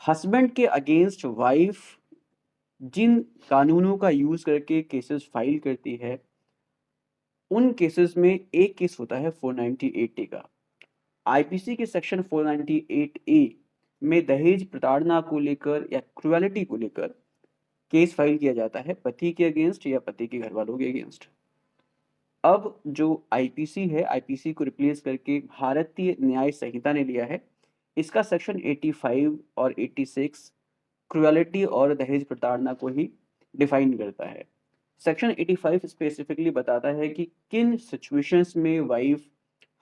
Husband के against wife जिन कानूनों का यूज़ करके केसेस फाइल करती है, उन केसेस में एक केस होता है 498 ए का। आईपीसी के सेक्शन 498 ए में दहेज प्रताड़ना को लेकर या क्रुएलिटी को लेकर केस फाइल किया जाता है पति के अगेंस्ट या पति के घर वालों के अगेंस्ट। अब जो आईपीसी है, आईपीसी को रिप्लेस करके भारतीय न्याय संहिता ने लिया है। इसका सेक्शन 85 और 86 क्रुएलिटी और दहेज प्रताड़ना को ही डिफाइन करता है। सेक्शन 85 स्पेसिफिकली बताता है कि किन सिचुएशंस में वाइफ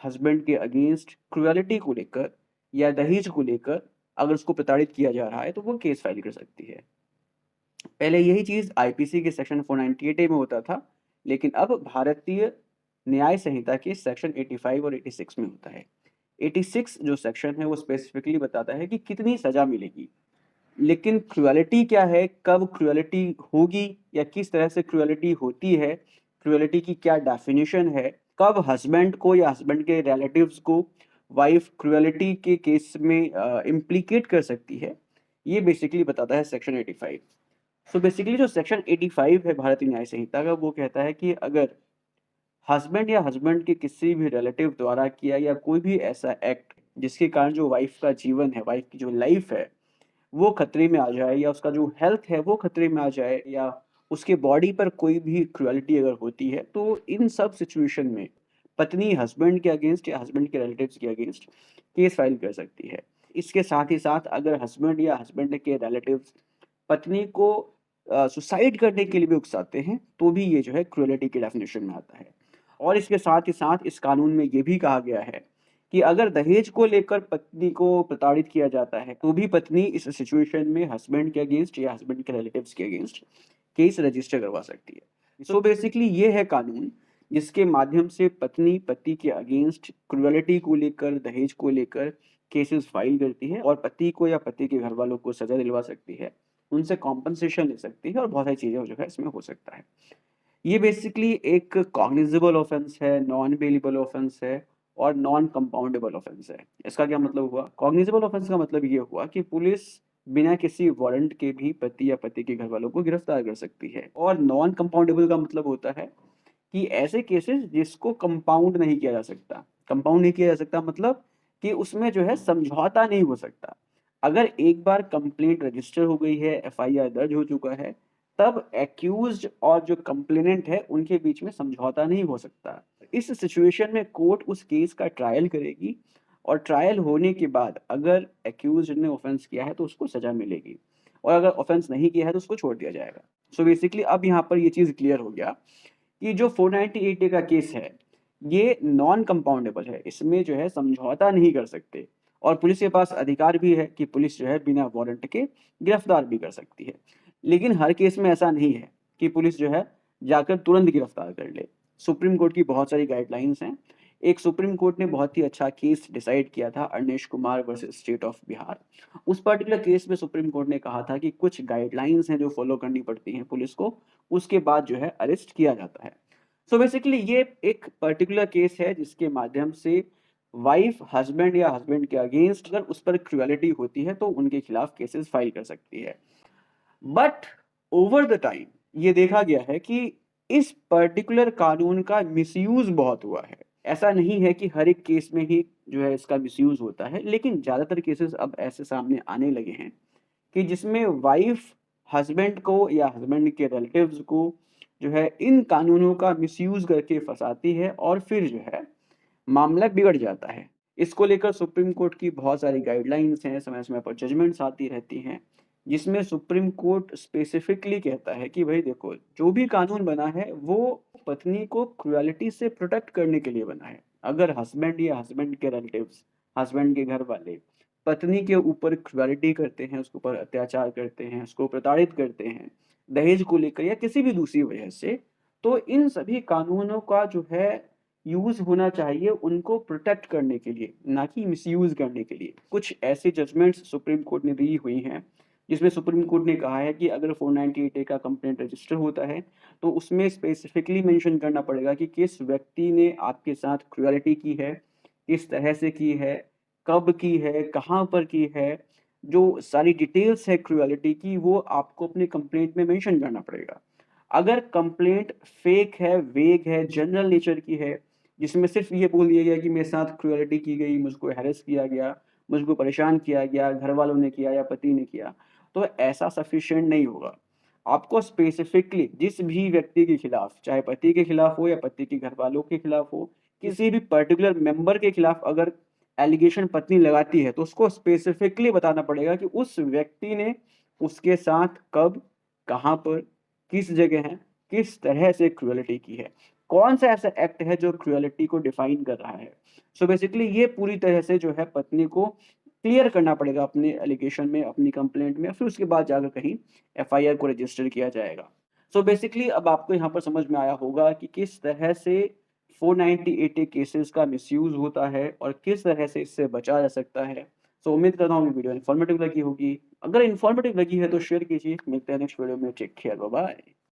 हस्बैंड के अगेंस्ट क्रुएलिटी को लेकर या दहेज को लेकर अगर उसको प्रताड़ित किया जा रहा है तो वो केस फाइल कर सकती है। पहले यही चीज़ आईपीसी के सेक्शन 498 ए में होता था, लेकिन अब भारतीय न्याय संहिता के सेक्शन 85 और 86 में होता है। 86 जो सेक्शन है वो स्पेसिफिकली बताता है कि कितनी सज़ा मिलेगी, लेकिन क्रुएलिटी क्या है, कब क्रुएलिटी होगी या किस तरह से क्रुएलिटी होती है, क्रुएलिटी की क्या डेफिनेशन है, कब हस्बैंड को या हस्बैंड के रिलेटिव्स को वाइफ क्रुएलिटी के केस में इम्प्लीकेट कर सकती है, ये बेसिकली बताता है सेक्शन 85। सो बेसिकली जो सेक्शन 85 है भारतीय न्याय संहिता का, वो कहता है कि अगर हस्बैंड या हस्बैंड के किसी भी रिलेटिव द्वारा किया या कोई भी ऐसा एक्ट जिसके कारण जो वाइफ का जीवन है, वाइफ की जो लाइफ है, वो खतरे में आ जाए या उसका जो हेल्थ है वो खतरे में आ जाए या उसके बॉडी पर कोई भी क्रुएलिटी अगर होती है, तो इन सब सिचुएशन में पत्नी हस्बैंड के अगेंस्ट या हस्बैंड के रिलेटिव्स के अगेंस्ट केस फाइल कर सकती है। इसके साथ ही साथ अगर हस्बैंड या हस्बैंड के रिलेटिव्स पत्नी को सुसाइड करने के लिए भी उकसाते हैं, तो भी ये जो है क्रुएलिटी की डेफिनेशन में आता है। और इसके साथ ही साथ इस कानून में ये भी कहा गया है कि अगर दहेज को लेकर पत्नी को प्रताड़ित किया जाता है, तो भी पत्नी इस सिचुएशन में हस्बैंड के अगेंस्ट या हस्बैंड के रिलेटिव्स के अगेंस्ट केस रजिस्टर करवा सकती है। सो बेसिकली ये है कानून जिसके माध्यम से पत्नी पति के अगेंस्ट क्रुएलिटी को लेकर, दहेज को लेकर केसेस फाइल करती है और पति को या पति के घर वालों को सजा दिलवा सकती है, उनसे कॉम्पनसेशन ले सकती है और बहुत सारी चीज़ें जो है इसमें हो सकता है। ये बेसिकली एक कॉग्निजेबल ऑफेंस है, नॉन बेलेबल ऑफेंस है और नॉन कंपाउंडेबल ऑफेंस है। इसका क्या मतलब हुआ? कॉग्निजेबल ऑफेंस का मतलब ये हुआ कि पुलिस बिना किसी वारंट के भी पति या पति के घर वालों को गिरफ्तार कर सकती है। और नॉन कंपाउंडेबल का मतलब होता है कि ऐसे केसेस जिसको कंपाउंड नहीं किया जा सकता। कंपाउंड नहीं किया जा सकता मतलब कि उसमें जो है समझौता नहीं हो सकता। अगर एक बार कंप्लेंट रजिस्टर हो गई है, एफआईआर दर्ज हो चुका है, तब एक्यूज्ड और जो कंप्लेनेंट है उनके बीच में समझौता नहीं हो सकता। इस सिचुएशन में कोर्ट उस केस का ट्रायल करेगी और ट्रायल होने के बाद अगर एक्यूज्ड ने ऑफेंस किया है तो उसको सजा मिलेगी और अगर ऑफेंस नहीं किया है तो उसको छोड़ दिया जाएगा। सो बेसिकली अब यहाँ पर ये चीज़ क्लियर हो गया कि जो 498 ए का केस है, ये नॉन कंपाउंडेबल है। इसमें जो है समझौता नहीं कर सकते और पुलिस के पास अधिकार भी है कि पुलिस जो है बिना वारंट के गिरफ्तार भी कर सकती है। लेकिन हर केस में ऐसा नहीं है कि पुलिस जो है जाकर तुरंत गिरफ्तार कर ले। सुप्रीम कोर्ट की बहुत सारी गाइडलाइंस हैं। एक सुप्रीम कोर्ट ने बहुत ही अच्छा केस डिसाइड किया था, Arnesh Kumar versus state of Bihar. उस पर्टिकुलर केस में सुप्रीम कोर्ट ने कहा था कि कुछ गाइडलाइंस हैं जो फॉलो करनी पड़ती हैं पुलिस को, उसके बाद जो है अरेस्ट किया जाता है। सो बेसिकली ये एक पर्टिकुलर केस है जिसके माध्यम से वाइफ हस्बैंड या हस्बैंड के अगेंस्ट अगर उस पर क्रुएलिटी होती है तो उनके खिलाफ केसेस फाइल कर सकती है। बट ओवर द टाइम ये देखा गया है कि इस पर्टिकुलर कानून का मिसयूज बहुत हुआ है। ऐसा नहीं है कि हर एक केस में ही जो है इसका मिसयूज होता है, लेकिन ज़्यादातर केसेस अब ऐसे सामने आने लगे हैं कि जिसमें वाइफ हस्बैंड को या हस्बैंड के रिलेटिव्स को जो है इन कानूनों का मिसयूज करके फंसाती है और फिर जो है मामला बिगड़ जाता है। इसको लेकर सुप्रीम कोर्ट की बहुत सारी गाइडलाइंस हैं, समय-समय पर जजमेंट्स आती रहती हैं, जिसमें सुप्रीम कोर्ट स्पेसिफिकली कहता है कि भई देखो, जो भी कानून बना है वो पत्नी को क्रुएलिटी से प्रोटेक्ट करने के लिए बना है। अगर हस्बैंड या हस्बैंड के रिलेटिव्स, हस्बैंड के घर वाले पत्नी के ऊपर क्रुएलिटी करते हैं, उसके ऊपर अत्याचार करते हैं, उसको प्रताड़ित करते हैं, दहेज को लेकर या किसी भी दूसरी वजह से, तो इन सभी कानूनों का जो है यूज़ होना चाहिए उनको प्रोटेक्ट करने के लिए, ना कि मिसयूज़ करने के लिए। कुछ ऐसे जजमेंट्स सुप्रीम कोर्ट ने दी हुई हैं, जिसमें सुप्रीम कोर्ट ने कहा है कि अगर 498 ए का कंप्लेंट रजिस्टर होता है, तो उसमें स्पेसिफिकली मेंशन करना पड़ेगा कि किस व्यक्ति ने आपके साथ क्रुएलिटी की है, किस तरह से की है, कब की है, कहाँ पर की है, जो सारी डिटेल्स है क्रुएलिटी की वो आपको अपने कंप्लेंट में मेंशन करना पड़ेगा। अगर कंप्लेंट फेक है, वेग है, जनरल नेचर की है, जिसमें सिर्फ़ ये बोल दिया गया कि मेरे साथ क्रुएलिटी की गई, मुझको हैरेस किया गया, मुझको परेशान किया गया, घरवालों ने किया या पति ने किया, तो ऐसा सफिशिएंट नहीं होगा। आपको स्पेसिफिकली जिस भी व्यक्ति के खिलाफ, चाहे पति के खिलाफ हो या पति के घरवालों के खिलाफ हो, किसी भी पर्टिकुलर मेंबर के खिलाफ अगर एलिगेशन पत्नी लगाती है, तो उसको स्पेसिफिकली बताना पड़ेगा कि उस व्यक्ति ने उसके साथ कब, कहाँ पर, किस जगह है, किस तरह से क्रुएलिटी की है। कौन-सा ऐसा एक्ट है जो क्रुएलिटी को डिफाइन कर रहा है। सो बेसिकली ये पूरी तरह से जो है पत्नी को क्लियर करना पड़ेगा अपने एलिगेशन में, अपनी कंप्लेंट में, फिर उसके बाद जाकर कहीं एफआईआर को रजिस्टर किया जाएगा। सो बेसिकली अब आपको यहाँ पर समझ में आया होगा कि किस तरह से 498 ए केसेज़ का मिसयूज़ होता है और किस तरह से इससे बचा जा सकता है। सो उम्मीद करता हूँ ये वीडियो इन्फॉर्मेटिव लगी होगी। अगर इन्फॉर्मेटिव लगी है तो शेयर कीजिए। मिलते हैं नेक्स्ट वीडियो में। Take care, bye bye.